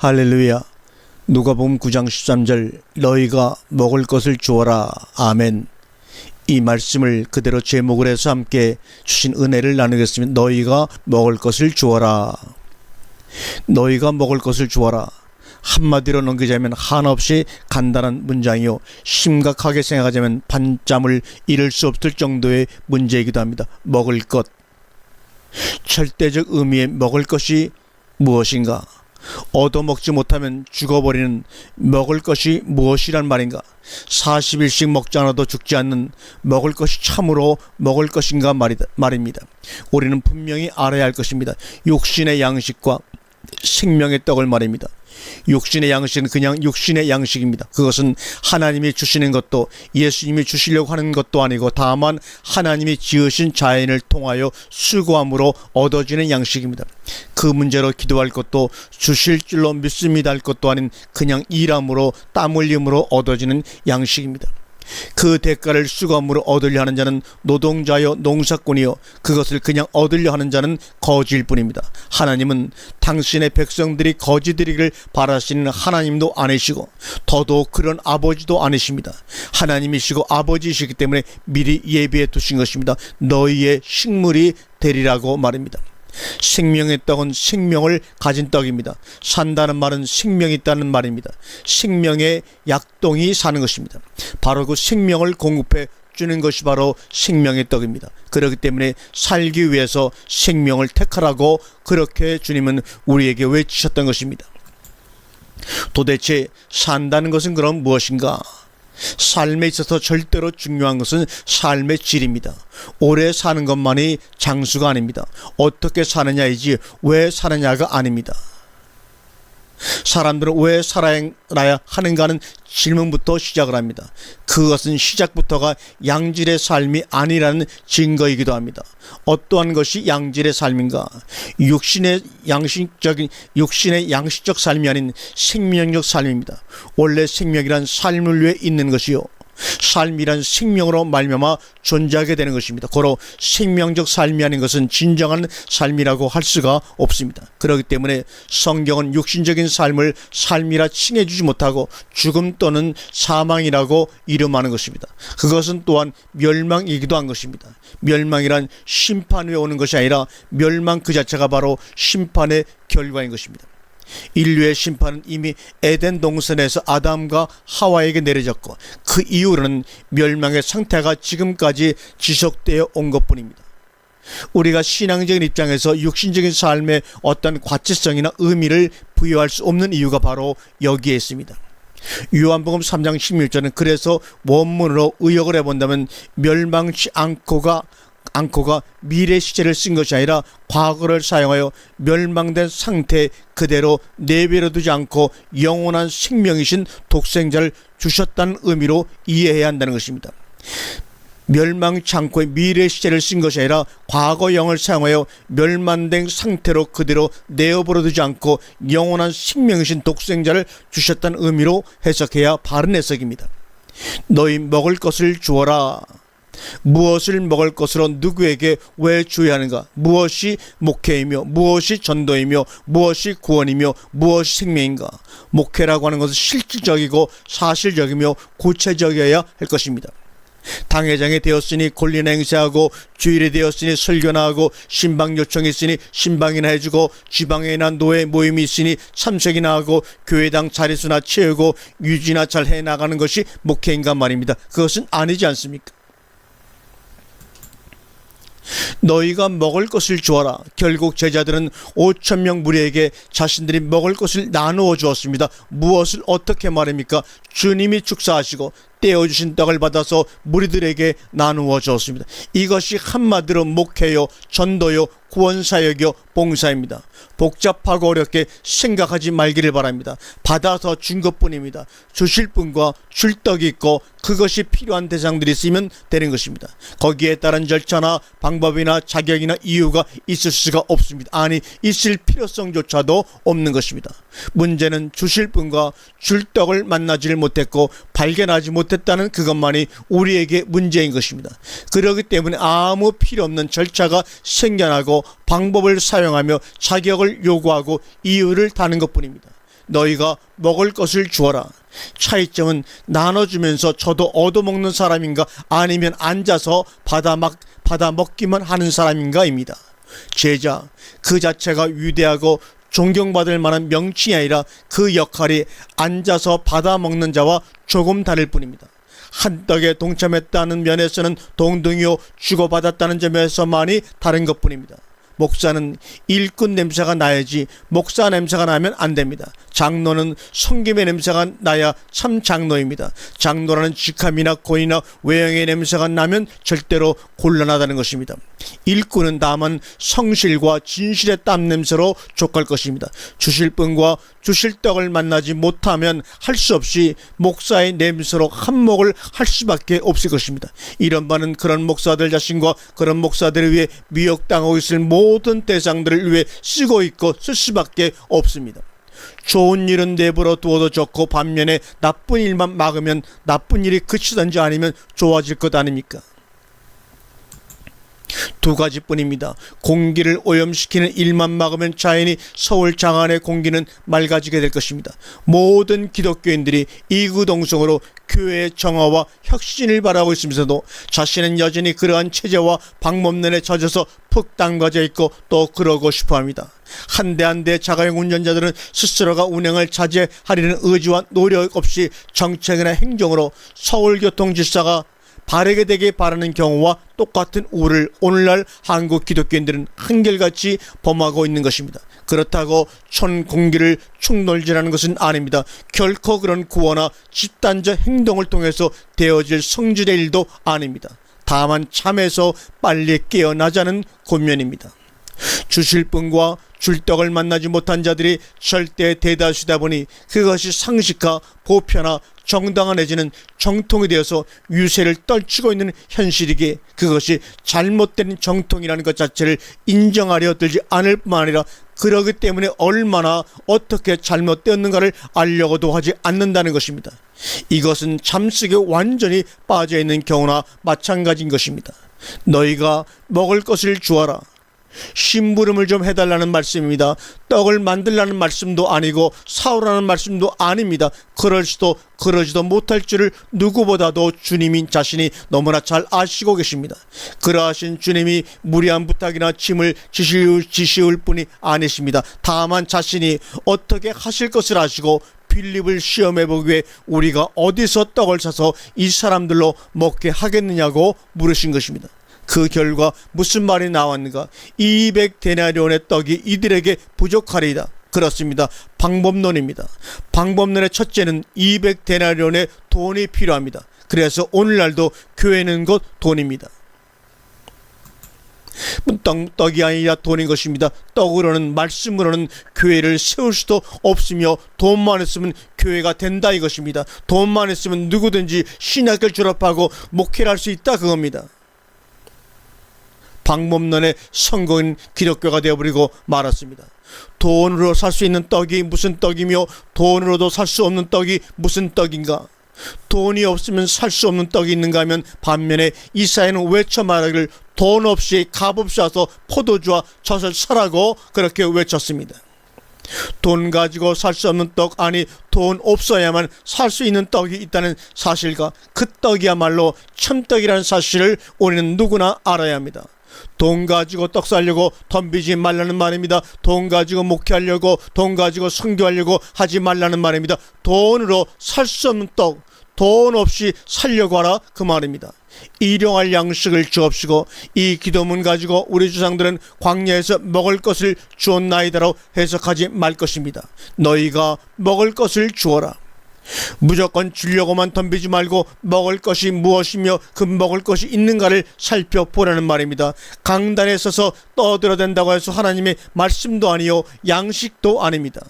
할렐루야. 누가복음 9장 13절 너희가 먹을 것을 주어라. 아멘. 이 말씀을 그대로 제목을 해서 함께 주신 은혜를 나누겠습니다. 너희가 먹을 것을 주어라. 너희가 먹을 것을 주어라. 한마디로 넘기자면 한없이 간단한 문장이요, 심각하게 생각하자면 반짬을 잃을 수 없을 정도의 문제이기도 합니다. 먹을 것. 절대적 의미의 먹을 것이 무엇인가? 얻어먹지 못하면 죽어버리는 먹을 것이 무엇이란 말인가? 40일씩 먹지 않아도 죽지 않는 먹을 것이 참으로 먹을 것인가 말입니다. 우리는 분명히 알아야 할 것입니다. 육신의 양식과 생명의 떡을 말입니다. 육신의 양식은 그냥 육신의 양식입니다. 그것은 하나님이 주시는 것도 예수님이 주시려고 하는 것도 아니고 다만 하나님이 지으신 자연을 통하여 수고함으로 얻어지는 양식입니다. 그 문제로 기도할 것도 주실 줄로 믿습니다 할 것도 아닌 그냥 일함으로 땀 흘림으로 얻어지는 양식입니다. 그 대가를 수고함으로 얻으려 하는 자는 노동자여 농사꾼이요 그것을 그냥 얻으려 하는 자는 거지일 뿐입니다. 하나님은 당신의 백성들이 거지들이길 바라시는 하나님도 아니시고 더더욱 그런 아버지도 아니십니다. 하나님이시고 아버지이시기 때문에 미리 예비해 두신 것입니다. 너희의 식물이 되리라고 말입니다. 생명의 떡은 생명을 가진 떡입니다. 산다는 말은 생명이 있다는 말입니다. 생명의 약동이 사는 것입니다. 바로 그 생명을 공급해 주는 것이 바로 생명의 떡입니다. 그렇기 때문에 살기 위해서 생명을 택하라고 그렇게 주님은 우리에게 외치셨던 것입니다. 도대체 산다는 것은 그럼 무엇인가? 삶에 있어서 절대로 중요한 것은 삶의 질입니다. 오래 사는 것만이 장수가 아닙니다. 어떻게 사느냐이지 왜 사느냐가 아닙니다. 사람들은 왜 살아야 하는가 하는 질문부터 시작을 합니다. 그것은 시작부터가 양질의 삶이 아니라는 증거이기도 합니다. 어떠한 것이 양질의 삶인가? 육신의 양식적 삶이 아닌 생명적 삶입니다. 원래 생명이란 삶을 위해 있는 것이요, 삶이란 생명으로 말미암아 존재하게 되는 것입니다. 고로 생명적 삶이 아닌 것은 진정한 삶이라고 할 수가 없습니다. 그렇기 때문에 성경은 육신적인 삶을 삶이라 칭해주지 못하고 죽음 또는 사망이라고 이름하는 것입니다. 그것은 또한 멸망이기도 한 것입니다. 멸망이란 심판 후에 오는 것이 아니라 멸망 그 자체가 바로 심판의 결과인 것입니다. 인류의 심판은 이미 에덴 동산에서 아담과 하와에게 내려졌고 그 이후로는 멸망의 상태가 지금까지 지속되어 온 것뿐입니다. 우리가 신앙적인 입장에서 육신적인 삶에 어떤 가치성이나 의미를 부여할 수 없는 이유가 바로 여기에 있습니다. 요한복음 3장 16절은 그래서 원문으로 의역을 해본다면 멸망치 않고가 미래 시제를 쓴 것이 아니라 과거를 사용하여 멸망된 상태 그대로 내버려 두지 않고 영원한 생명이신 독생자를 주셨다는 의미로 이해해야 한다는 것입니다. 멸망치 않고의 미래 시제를 쓴 것이 아니라 과거형을 사용하여 멸망된 상태로 그대로 내버려 두지 않고 영원한 생명이신 독생자를 주셨다는 의미로 해석해야 바른 해석입니다. 너희 먹을 것을 주어라. 무엇을 먹을 것으로 누구에게 왜 줘야 하는가? 무엇이 목회이며 무엇이 전도이며 무엇이 구원이며 무엇이 생명인가? 목회라고 하는 것은 실질적이고 사실적이며 구체적이어야 할 것입니다. 당회장이 되었으니 권리나 행사하고, 주일이 되었으니 설교나 하고, 신방 요청이 있으니 신방이나 해주고, 지방에나 노예 모임이 있으니 참석이나 하고, 교회당 자릿수나 채우고 유지나 잘 해나가는 것이 목회인가 말입니다. 그것은 아니지 않습니까? 너희가 먹을 것을 주어라. 결국 제자들은 5,000명 무리에게 자신들이 먹을 것을 나누어 주었습니다. 무엇을 어떻게 말입니까? 주님이 축사하시고 떼어주신 떡을 받아서 무리들에게 나누어 주었습니다. 이것이 한마디로 목회요, 전도요, 구원사역이요, 봉사입니다. 복잡하고 어렵게 생각하지 말기를 바랍니다. 받아서 준 것뿐입니다. 주실 분과 줄 떡이 있고 그것이 필요한 대상들이 있으면 되는 것입니다. 거기에 따른 절차나 방법이나 자격이나 이유가 있을 수가 없습니다. 아니, 있을 필요성조차도 없는 것입니다. 문제는 주실 분과 줄 떡을 만나지를 못했고 발견하지 못했다는 그것만이 우리에게 문제인 것입니다. 그렇기 때문에 아무 필요 없는 절차가 생겨나고 방법을 사용하며 자격을 요구하고 이유를 다는 것뿐입니다. 너희가 먹을 것을 주어라. 차이점은 나눠주면서 저도 얻어먹는 사람인가 아니면 앉아서 받아 먹기만 하는 사람인가입니다. 제자 그 자체가 위대하고 존경받을 만한 명칭이 아니라 그 역할이 앉아서 받아 먹는 자와 조금 다를 뿐입니다. 한 떡에 동참했다는 면에서는 동등이요 주고받았다는 점에서만이 다른 것뿐입니다. 목사는 일꾼 냄새가 나야지 목사 냄새가 나면 안 됩니다. 장로는 섬김의 냄새가 나야 참 장로입니다. 장로라는 직함이나 고이나 외형의 냄새가 나면 절대로 곤란하다는 것입니다. 일꾼은 다만 성실과 진실의 땀 냄새로 족할 것입니다. 주실 분과 주실 떡을 만나지 못하면 할 수 없이 목사의 냄새로 한몫을 할 수밖에 없을 것입니다. 이런 바는 그런 목사들 자신과 그런 목사들을 위해 미혹당하고 있을 모든 대상들을 위해 쓰고 있고 쓸 수밖에 없습니다. 좋은 일은 내버려 두어도 좋고 반면에 나쁜 일만 막으면 나쁜 일이 그치든지 아니면 좋아질 것 아닙니까? 두 가지뿐입니다. 공기를 오염시키는 일만 막으면 자연히 서울 장안의 공기는 맑아지게 될 것입니다. 모든 기독교인들이 이구동성으로 교회의 정화와 혁신을 바라고 있으면서도 자신은 여전히 그러한 체제와 방법론에 젖어서 푹 담가져 있고 또 그러고 싶어합니다. 한 대 한 대 자가용 운전자들은 스스로가 운행을 자제하려는 의지와 노력 없이 정책이나 행정으로 서울교통질서가 바르게 되길 바라는 경우와 똑같은 우를 오늘날 한국 기독교인들은 한결같이 범하고 있는 것입니다. 그렇다고 촌 공기를 축놀질하는 것은 아닙니다. 결코 그런 구호나 집단적 행동을 통해서 되어질 성질의 일도 아닙니다. 다만 잠에서 빨리 깨어나자는 권면입니다. 주실 분과 줄 떡을 만나지 못한 자들이 절대 대다수다 보니 그것이 상식화, 보편화, 정당화 내지는 정통이 되어서 유세를 떨치고 있는 현실이기에 그것이 잘못된 정통이라는 것 자체를 인정하려 들지 않을 뿐만 아니라 그러기 때문에 얼마나 어떻게 잘못되었는가를 알려고도 하지 않는다는 것입니다. 이것은 잠식에 완전히 빠져있는 경우나 마찬가지인 것입니다. 너희가 먹을 것을 주어라. 심부름을 좀 해달라는 말씀입니다. 떡을 만들라는 말씀도 아니고 사오라는 말씀도 아닙니다. 그러지도 못할 줄을 누구보다도 주님인 자신이 너무나 잘 아시고 계십니다. 그러하신 주님이 무리한 부탁이나 짐을 지시울 뿐이 아니십니다. 다만 자신이 어떻게 하실 것을 아시고 빌립을 시험해보기 위해 우리가 어디서 떡을 사서 이 사람들로 먹게 하겠느냐고 물으신 것입니다. 그 결과 무슨 말이 나왔는가? 200데나리온의 떡이 이들에게 부족하리이다. 그렇습니다. 방법론입니다. 방법론의 첫째는 200데나리온의 돈이 필요합니다. 그래서 오늘날도 교회는 곧 돈입니다. 떡이 아니라 돈인 것입니다. 떡으로는 말씀으로는 교회를 세울 수도 없으며 돈만 있으면 교회가 된다 이것입니다. 돈만 있으면 누구든지 신학을 졸업하고 목회를 할 수 있다 그겁니다. 방법론의 성공인 기독교가 되어버리고 말았습니다. 돈으로 살 수 있는 떡이 무슨 떡이며 돈으로도 살 수 없는 떡이 무슨 떡인가? 돈이 없으면 살 수 없는 떡이 있는가 하면 반면에 이사야는 외쳐 말하기를 돈 없이 값없이 와서 포도주와 젖을 사라고 그렇게 외쳤습니다. 돈 가지고 살 수 없는 떡 아니 돈 없어야만 살 수 있는 떡이 있다는 사실과 그 떡이야말로 참떡이라는 사실을 우리는 누구나 알아야 합니다. 돈 가지고 떡 살려고 덤비지 말라는 말입니다. 돈 가지고 목회하려고 돈 가지고 선교하려고 하지 말라는 말입니다. 돈으로 살 수 없는 떡, 돈 없이 살려고 하라 그 말입니다. 일용할 양식을 주옵시고 이 기도문 가지고 우리 조상들은 광야에서 먹을 것을 주었나이다라고 해석하지 말 것입니다. 너희가 먹을 것을 주어라. 무조건 주려고만 덤비지 말고 먹을 것이 무엇이며 그 먹을 것이 있는가를 살펴보라는 말입니다. 강단에 서서 떠들어댄다고 해서 하나님의 말씀도 아니요 양식도 아닙니다.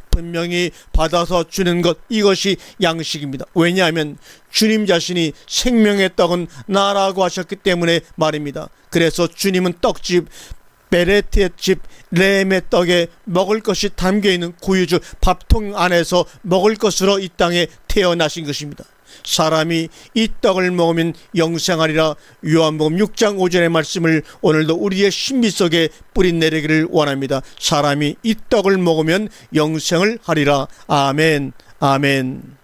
분명히 받아서 주는 것 이것이 양식입니다. 왜냐하면 주님 자신이 생명의 떡은 나라고 하셨기 때문에 말입니다. 그래서 주님은 떡집 베레트의 집 레헴의 떡에 먹을 것이 담겨있는 구유주 밥통 안에서 먹을 것으로 이 땅에 태어나신 것입니다. 사람이 이 떡을 먹으면 영생하리라. 요한복음 6장 5절의 말씀을 오늘도 우리의 신비 속에 뿌리 내리기를 원합니다. 사람이 이 떡을 먹으면 영생을 하리라. 아멘. 아멘.